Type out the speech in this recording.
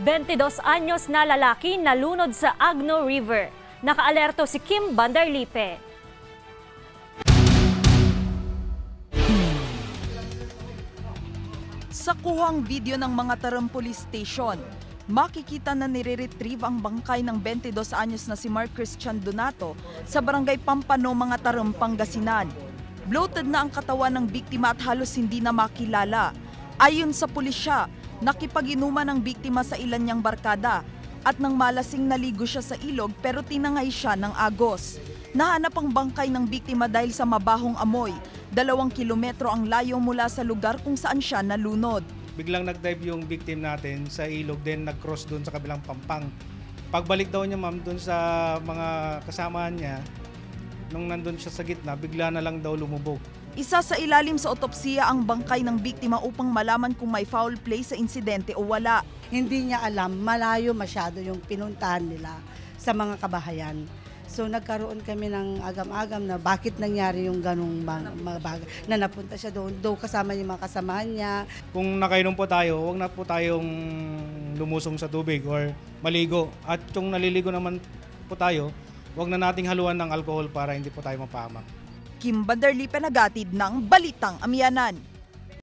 22 anyos na lalaki nalunod sa Agno River. Nakaalerto si Kim Bandarlipe. Sa kuhang video ng mga Taram Police Station, makikita na nire-retrieve ang bangkay ng 22 anyos na si Mark Christian Donato sa barangay Pampano, mga Taram, Pangasinan. Bloated na ang katawan ng biktima at halos hindi na makilala. Ayon sa pulisya, nakipag-inuman ang biktima sa ilan niyang barkada at nang malasing naligo siya sa ilog pero tinangay siya ng agos. Nahanap ang bangkay ng biktima dahil sa mabahong amoy. 2 kilometro ang layo mula sa lugar kung saan siya nalunod. Biglang nag-dive yung victim natin sa ilog, then nag-cross doon sa kabilang pampang. Pagbalik daw niya, ma'am, doon sa mga kasamahan niya, nung nandun siya sa gitna, bigla na lang daw lumubog. Isa sa ilalim sa otopsiya ang bangkay ng biktima upang malaman kung may foul play sa insidente o wala. Hindi niya alam, malayo masyado yung pinuntahan nila sa mga kabahayan. So nagkaroon kami ng agam-agam na bakit nangyari yung ganong mga bagay na napunta siya doon kasama yung mga kasamahan niya. Kung nakainom po tayo, huwag na po tayong lumusong sa tubig or maligo. At kung naliligo naman po tayo, huwag na nating haluan ng alcohol para hindi po tayo mapahamak. Kim Bandarlipe, nagatid ng Balitang Amiyanan.